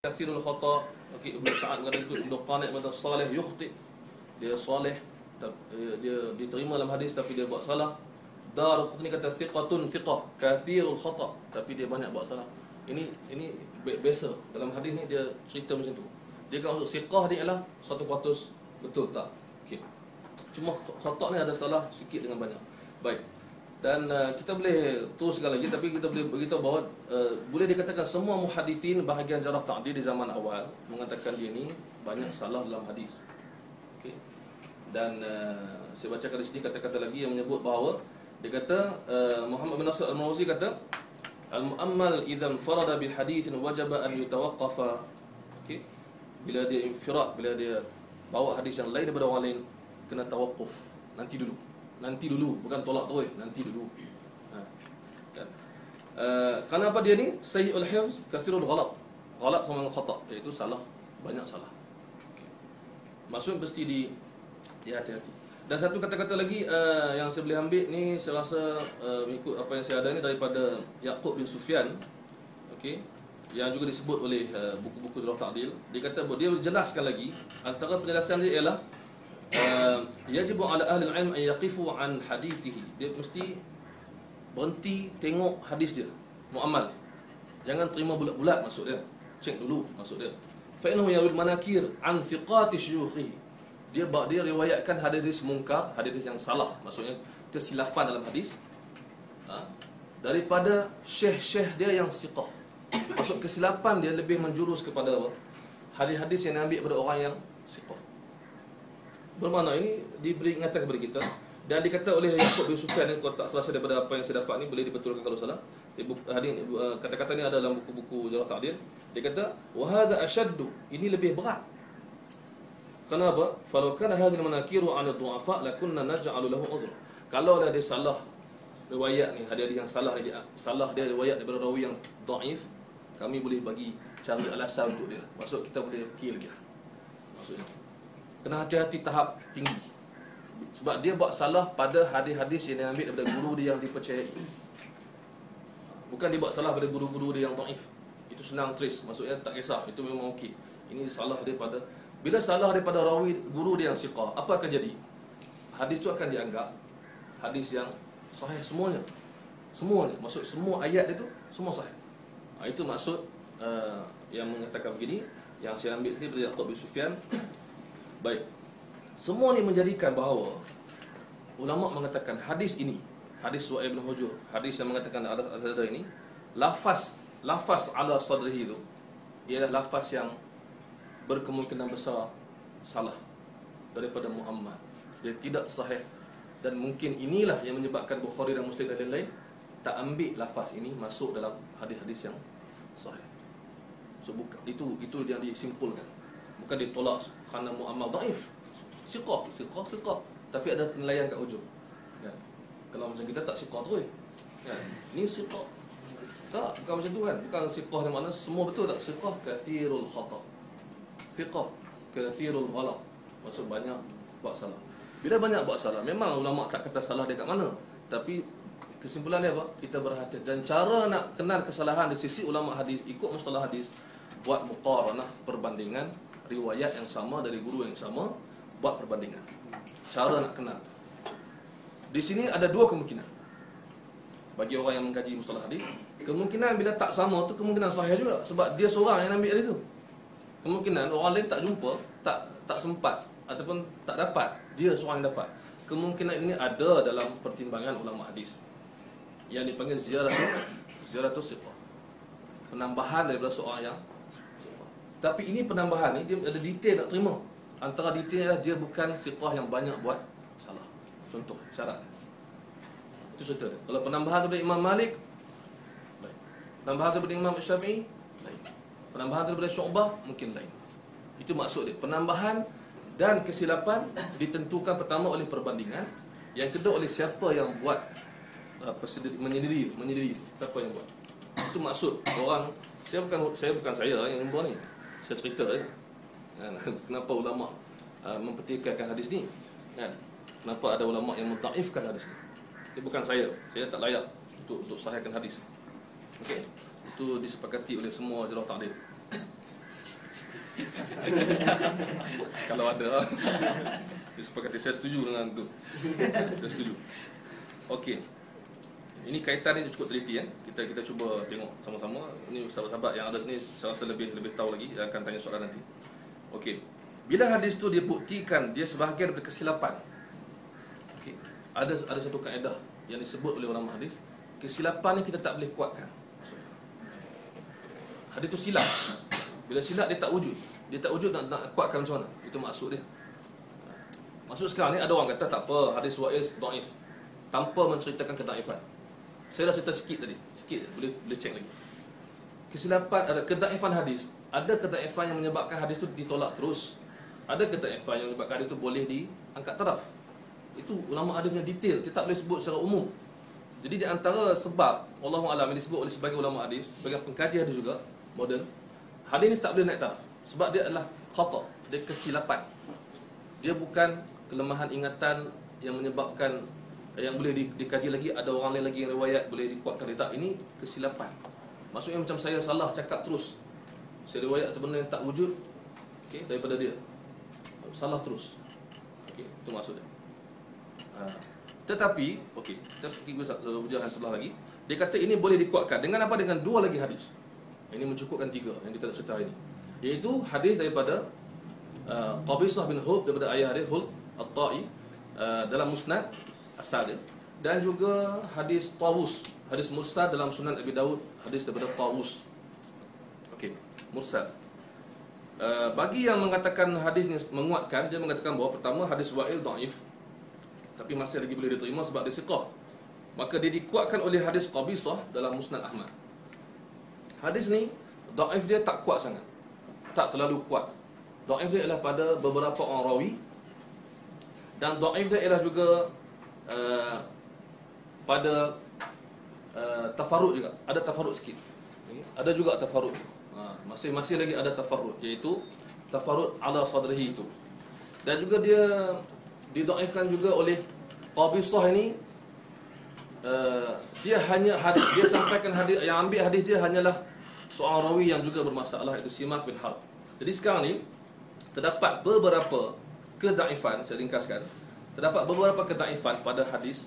Kathirul khata. Okey, Ibnu Sa'ad mengatakan itu, Ibnu Qani' mengatakan salih yukhti. Dia salih, dia diterima dalam hadis tapi dia buat salah. Daraqutni kata thiqatun thiqah, kathirul khata, tapi dia banyak buat salah. Ini biasa dalam hadis ni dia cerita macam tu. Dia kan maksud thiqah ni ialah 100% betul tak? Okey. Cuma khata ni ada salah sikit dengan banyak. Baik. Dan kita boleh teruskan lagi, tapi kita boleh beritahu bahawa boleh dikatakan semua muhadithin bahagian jarah ta'dil di zaman awal mengatakan dia ni banyak salah dalam hadis. Okey. Dan saya bacakan di sini kata-kata lagi yang menyebut bahawa dia kata Muhammad bin Nasr al-Marwazi kata al-mu'ammal idza farada bil haditsin wajaba an yutawaqqafa. Okey. Bila dia infirad, bila dia bawa hadis yang lain daripada orang lain, kena tawakuf. Nanti dulu, bukan tolak terus, nanti dulu. Kan? Kerana apa dia ni? Sayyi'ul hifz, kasirul ghalat. Ghalat sama dengan khata', iaitu salah, banyak salah. Okay. Maksud mesti hati-hati. Dan satu kata-kata lagi yang saya boleh ambil ni, saya rasa mengikut apa yang saya ada ni daripada Yaqub bin Sufyan. Okey. Yang juga disebut oleh buku-buku Jarh Ta'dil. Dia kata, dia jelaskan lagi, antara penjelasan dia ialah yajibu ala ahli al-ilm an yaqifu an hadithihi. Dia mesti berhenti tengok hadis dia, muamal. Jangan terima bulat-bulat maksud dia. Cek dulu maksud dia. Fa innahu yawil manakir an thiqati syuyukhihi. Dia riwayatkan hadis munkar, hadis yang salah, maksudnya kesilapan dalam hadis, daripada syekh-syekh dia yang siqah. Maksud kesilapan dia lebih menjurus kepada apa? Hadis-hadis yang diambil daripada orang yang siqah. Bermakna ini diberi ingatan kepada kita. Dan dikata oleh Yaqub bin Sufyan, kalau tak salah daripada apa yang saya dapat ni, boleh dibetulkan kalau salah. Kata-kata ni ada dalam buku-buku Jarh Ta'dil. Dia kata wa hadha ashaddu, ini lebih berat. Kenapa? Falau kana hadhihi manakiru 'ala du'afa lakunna naj'alu lahu uzr. Kalau dia salah riwayat ni, hadis yang salah dia riwayat daripada rawi yang dhaif, kami boleh bagi cari alasan untuk dia. Maksud kita boleh kill dia. Maksudnya kena hati-hati tahap tinggi. Sebab dia buat salah pada hadis-hadis yang diambil daripada guru dia yang dipercayai. Bukan dia buat salah pada guru-guru dia yang dhaif. Itu senang trace, maksudnya tak kisah, itu memang okey. Ini salah daripada, bila salah daripada rawi guru dia yang siqah, apa akan jadi? Hadis itu akan dianggap hadis yang sahih semuanya. Semuanya, maksud semua ayat itu semua sahih. Itu maksud yang mengatakan begini, yang saya ambil ni dari Yaqub bin Sufyan. Baik. Semua ni menjadikan bahawa ulama mengatakan hadis ini, hadis Su'aib bin Hujur, hadis yang mengatakan ada ini, lafaz ala sadrihi itu ialah lafaz yang berkemungkinan besar salah daripada Muhammad. Dia tidak sahih, dan mungkin inilah yang menyebabkan Bukhari dan Muslim dan lain-lain tak ambil lafaz ini masuk dalam hadis-hadis yang sahih. So itu yang disimpulkan. Bukan ditolak kerana muamal dhaif. Siqah, tapi ada penilaian kat hujung. Kan? Kalau macam kita tak siqah terus. Kan? Ini siqah. Tak, bukan macam tu kan. Bukan siqah di mana semua betul tak? Siqah kathirul khata. Siqah kathirul ghalat. Maksud banyak buat salah. Bila banyak buat salah, memang ulama tak kata salah dia kat mana. Tapi kesimpulannya apa? Kita berhati. Dan cara nak kenal kesalahan di sisi ulama hadis, ikut mustalah hadis, buat muqaranah, perbandingan riwayat yang sama dari guru yang sama, buat perbandingan. Cara nak kenal. Di sini ada dua kemungkinan. Bagi orang yang mengkaji mustalah hadis, kemungkinan bila tak sama tu kemungkinan sahih juga, sebab dia seorang yang ambil hadis tu. Kemungkinan orang lain tak jumpa, tak sempat ataupun tak dapat, dia seorang yang dapat. Kemungkinan ini ada dalam pertimbangan ulama hadis, yang dipanggil ziyaratus siqah. Penambahan daripada seorang yang. Tapi ini penambahan ni dia ada detail nak terima. Antara detailnya dia bukan siqah yang banyak buat salah. Contoh syarat. Itu cerita. Kalau penambahan daripada Imam Malik, baik. Penambahan daripada Imam Syafi'i, lain. Penambahan daripada Syu'bah mungkin lain. Itu maksud dia. Penambahan dan kesilapan ditentukan pertama oleh perbandingan, yang kedua oleh siapa yang buat menyendiri siapa yang buat. Itu maksud orang. Saya bukan saya yang membuat ni. Saya cerita je. Kenapa ulama mempertikaikan hadis ni? Kan? Kenapa ada ulama yang mentaifkan hadis ni? Itu bukan saya tak layak untuk sahihkan hadis. Okey. Itu disepakati oleh semua Jarh Ta'dil. Kalau ada. Dia sepakati, saya setuju dengan itu. Saya setuju. Okey. Ini kaitan ni cukup teliti kan. Kita cuba tengok sama-sama. Ini sahabat-sahabat yang ada sini saya rasa lebih tahu lagi, akan tanya soalan nanti. Okey. Bila hadis tu dia buktikan dia sebahagian daripada kesilapan. Okey. Ada satu kaedah yang disebut oleh ulama hadis, kesilapan ni kita tak boleh kuatkan. Hadis tu silap. Bila silap dia tak wujud. Dia tak wujud nak kuatkan macam mana? Itu maksud dia. Maksud sekarang ni ada orang kata tak apa, hadis Wa'il dhaif tanpa menceritakan kedaifan. Saya dah cerita sikit tadi. Sikit boleh cek lagi. Kesilapan ada kedaifan hadis. Ada kedaifan yang menyebabkan hadis tu ditolak terus. Ada kedaifan yang menyebabkan hadis tu boleh diangkat taraf. Itu ulama ada punya detail. Dia tak boleh sebut secara umum. Jadi di antara sebab wallahu alam yang disebut oleh sebagai ulama hadis, sebagai pengkaji hadis juga moden, hadis ni tak boleh naik taraf sebab dia adalah khata', dia kesilapan. Dia bukan kelemahan ingatan yang menyebabkan yang boleh dikaji lagi, ada orang lain lagi yang riwayat boleh dikuatkan. Dia tak, ini kesilapan. Maksudnya macam saya salah cakap terus, saya riwayat benda yang tak wujud, okey, daripada dia salah terus. Okey, itu maksud dia. Tetapi okey, kita pergi ujian sebelah lagi. Dia kata ini boleh dikuatkan dengan apa? Dengan dua lagi hadis. Ini mencukupkan tiga yang kita nak cerita ini, iaitu hadis daripada Qabisah bin Hub, daripada ayah dia Hub At-Ta'i dalam Musnad As-Sadiq, dan juga hadis Tawus, hadis mursal dalam Sunan Abi Dawud, hadis daripada Tawus. Okey, mursal. Bagi yang mengatakan hadis ni menguatkan, dia mengatakan bahawa pertama hadis Wa'il dhaif, tapi masih lagi boleh diterima sebab dia siqah. Maka dia dikuatkan oleh hadis Qabisah dalam Musnad Ahmad. Hadis ni dhaif dia tak kuat sangat, tak terlalu kuat. Dhaif dia ialah pada beberapa orang rawi, dan dhaif dia ialah juga pada tafarrud juga. Ada tafarrud sikit. Ada juga tafarrud. Masing-masing lagi ada tafarrud, iaitu tafarrud ala sadrihi itu. Dan juga dia didhaifkan juga oleh Qabisah ini. Dia hanya dia sampaikan hadis, yang ambil hadis dia hanyalah seorang rawi yang juga bermasalah, itu Simak bin Harb. Jadi sekarang ni terdapat beberapa kedaifan, saya ringkaskan. Terdapat beberapa kedaifan pada hadis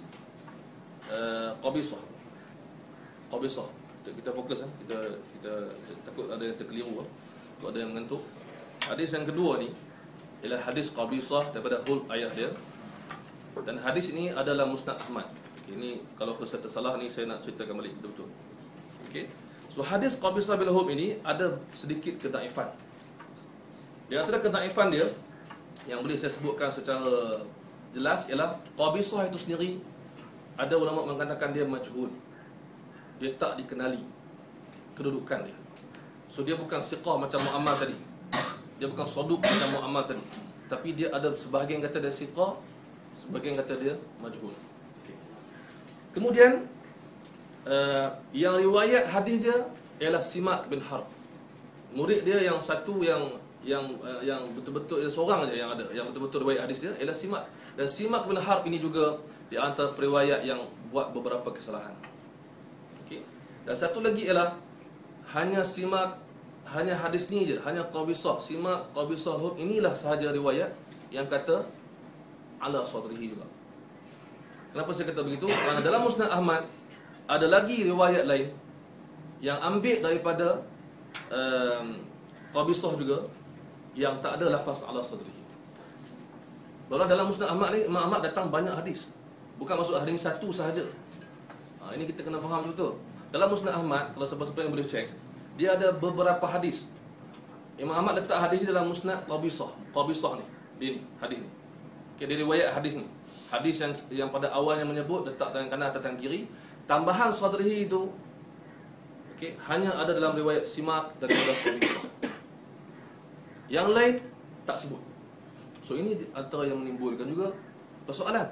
Qabisah. Kita fokus kan. Kita takut ada yang terkeliru, takut ada yang mengantuk. Hadis yang kedua ni ialah hadis Qabisah daripada Hul, ayah dia. Dan hadis ini adalah Musnad Ahmad. Ini kalau saya tersalah ni saya nak ceritakan balik betul-betul. Okey. So hadis Qabisah bin Hub ini ada sedikit kedaifan. Di antara kedaifan dia yang boleh saya sebutkan secara jelas ialah Qabisah itu sendiri ada ulama mengatakan dia majhul. Dia tak dikenali kedudukan dia. So dia bukan siqah macam Mu'ammar tadi. Dia bukan saduq macam Mu'ammar tadi. Tapi dia ada sebahagian kata dia siqah, sebahagian kata dia majhul. Okay. Kemudian yang riwayat hadis dia ialah Simak bin Harb. Murid dia yang satu yang betul-betul dia seorang aja yang ada, yang betul-betul riwayat hadis dia ialah Simak. Dan Simak bin Harb ini juga di antara periwayat yang buat beberapa kesalahan. Okey. Dan satu lagi ialah hanya Simak, hanya hadis ni je, hanya Qabisah, Simak, Qabisah Hub, inilah sahaja riwayat yang kata ala sadrihi juga. Kenapa saya kata begitu? Kerana dalam Musnad Ahmad ada lagi riwayat lain yang ambil daripada Qabisah juga yang tak ada lafaz ala sadrihi. Bahawa dalam Musnad Ahmad ni, Imam Ahmad datang banyak hadis. Bukan maksud hadis satu sahaja. Ini kita kena faham betul. Dalam Musnad Ahmad, kalau siapa-siapa yang boleh cek, dia ada beberapa hadis. Imam Ahmad letak hadis ni dalam Musnad Qabisah. Qabisah ni, dia ni, hadis ni. Okay, dia riwayat hadis ni. Hadis yang pada awalnya menyebut letak tangan kanan atau tangan kiri. Tambahan sadrihi itu hanya ada dalam riwayat Simak dan juga Qabisah. Yang lain tak sebut. So ini antara yang menimbulkan juga persoalan.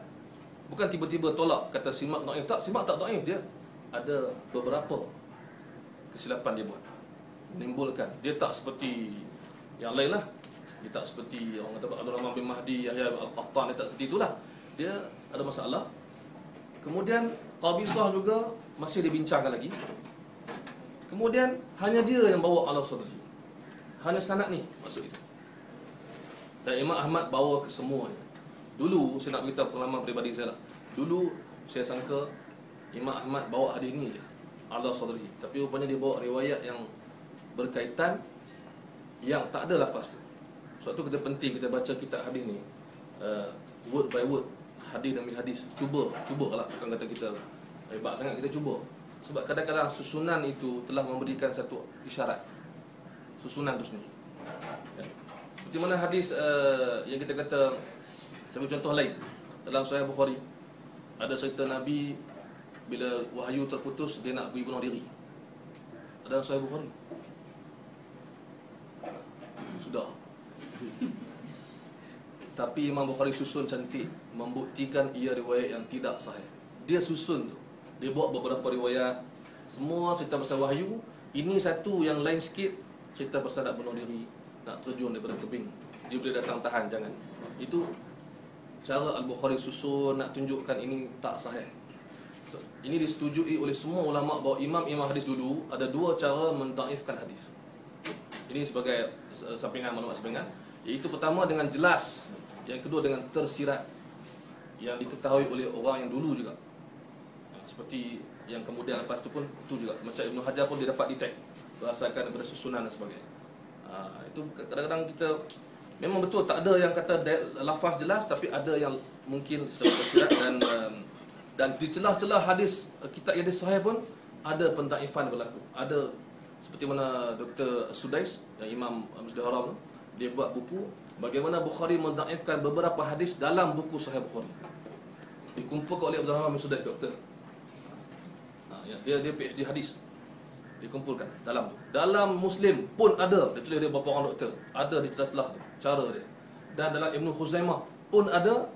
Bukan tiba-tiba tolak kata Simak dhaif, tak, Simak tak dhaif, dia ada beberapa kesilapan dia buat, menimbulkan. Dia tak seperti yang lain lah. Dia tak seperti orang kata Abdul Rahman bin Mahdi, Yahya Al-Qattan, dia tak seperti itulah. Dia ada masalah. Kemudian Qabisah juga masih dibincangkan lagi. Kemudian hanya dia yang bawa ala sadri. Hanya sanad ni maksud itu. Dan Imam Ahmad bawa ke semuanya. Dulu saya nak beritahu pengalaman peribadi saya lah. Dulu saya sangka Imam Ahmad bawa hadis ni je, Allah sadri. Tapi rupanya dia bawa riwayat yang berkaitan yang tak ada lafaz tu. Sebab tu kita penting kita baca kitab hadis ni word by word, hadis demi hadis. Cuba kalau bukan kata kita hebat sangat, kita cuba. Sebab kadang-kadang susunan itu telah memberikan satu isyarat. Susunan tu sendiri. Ya. Seperti mana hadis yang kita kata, saya beri contoh lain. Dalam Sahih Bukhari ada cerita Nabi bila wahyu terputus dia nak pergi bunuh diri. Ada Sahih Bukhari. Sudah. Tapi Imam Bukhari susun cantik membuktikan ia riwayat yang tidak sahih. Dia susun tu. Dia buat beberapa riwayat, semua cerita pasal wahyu. Ini satu yang lain sikit, cerita pasal nak bunuh diri, nak terjun daripada tebing, Jibril datang tahan, jangan. Itu cara Al-Bukhari susun, nak tunjukkan ini tak sahih. Ini disetujui oleh semua ulama bahawa imam-imam hadis dulu ada dua cara mentaifkan hadis. Ini sebagai sampingan, maklumat sampingan. Iaitu pertama dengan jelas, yang kedua dengan tersirat, yang diketahui oleh orang yang dulu juga. Seperti yang kemudian lepas itu pun itu juga. Macam Ibn Hajar pun dia dapat detect berdasarkan daripada susunan dan sebagainya. Itu kadang-kadang kita memang betul tak ada yang kata lafaz jelas, tapi ada yang mungkin tersirat dan di celah-celah hadis kitab hadis sahih pun ada pentaifan berlaku. Ada seperti mana Dr. Sudais yang Imam Masjidil Haram tu, dia buat buku bagaimana Bukhari mendaifkan beberapa hadis dalam buku Sahih Bukhari. Dikumpulkan oleh Abdul Rahman bin Sudais, doktor. Dia PhD hadis. Dikumpulkan dalam tu. Dalam Muslim pun ada, dia tulis dia berapa orang doktor. Ada di celah-celah tu cara dia. Dan dalam Ibn Khuzaimah pun ada.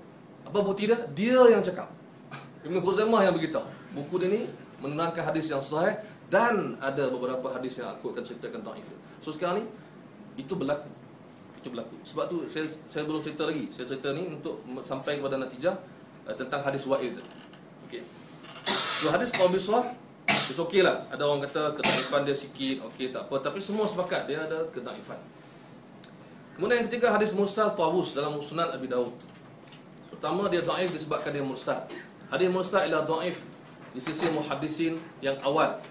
Apa bukti dia? Dia yang cakap. Ibn Khuzaimah yang beritahu. Buku dia ni menerangkan hadis yang sahih dan ada beberapa hadis yang aku akan ceritakan tentang itu. So sekarang ni itu berlaku. Itu berlaku. Sebab tu saya belum cerita lagi. Saya cerita ni untuk sampai kepada natijah tentang hadis wa'id. Okey. So hadis Qabisah it's okey lah. Ada orang kata kedaifan dia sikit, okey tak apa, tapi semua sepakat dia ada kedaifan. Kemudian yang ketiga hadis mursal Tawus dalam Sunan Abi Daud. Pertama dia dhaif disebabkan dia mursal. Hadis mursal ialah dhaif di sisi muhaddisin yang awal.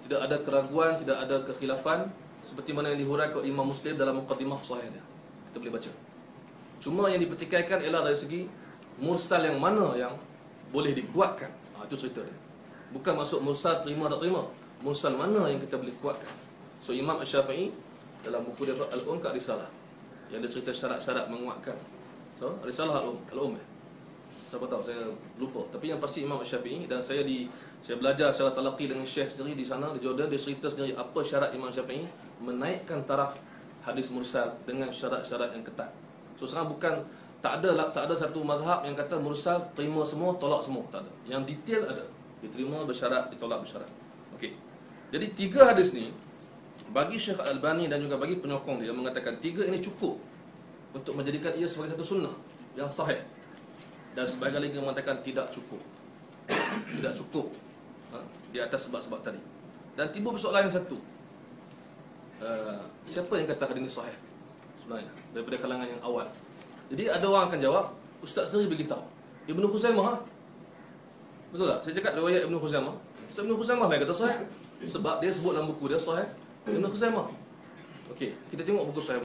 Tidak ada keraguan, tidak ada kekhilafan seperti mana yang dihuraikan Imam Muslim dalam muqaddimah sahih dia. Kita boleh baca. Cuma yang dipertikaikan ialah dari segi mursal yang mana yang boleh dikuatkan. Itu cerita dia. Bukan masuk mursal terima tak terima. Mursal mana yang kita boleh kuatkan. So Imam Asy-Syafi'i dalam buku dia Al-Um kat Risalah yang dia cerita syarat-syarat menguatkan. So Risalah Al-Um. Siapa tahu, saya lupa. Tapi yang pasti Imam Asy-Syafi'i, dan saya belajar secara talaqi dengan Syekh sendiri di sana di Jordan, dia cerita sendiri apa syarat Imam Syafi'i menaikkan taraf hadis mursal dengan syarat-syarat yang ketat. So sekarang bukan tak ada satu mazhab yang kata mursal terima semua, tolak semua, tak ada. Yang detail ada. Diterima bersyarat, ditolak bersyarat. Okey. Jadi tiga hadis ni bagi Syekh Al-Albani dan juga bagi penyokong dia mengatakan tiga ini cukup untuk menjadikan ia sebagai satu sunnah yang sahih. Dan sebagian lagi mengatakan tidak cukup. Tidak cukup di atas sebab-sebab tadi. Dan timbul persoalan yang satu. Siapa yang kata hadis ini sahih sebenarnya daripada kalangan yang awal? Jadi ada orang akan jawab, ustaz sendiri beritahu. Ibn Khuzaimah. Betul tak? Saya cakap riwayat Ibn Khuzaimah. Ustaz Ibn Khuzaimah lah kata sahih. Sebab dia sebut dalam buku dia sahih Ibn Khuzaimah. Okey, kita tengok buku sahih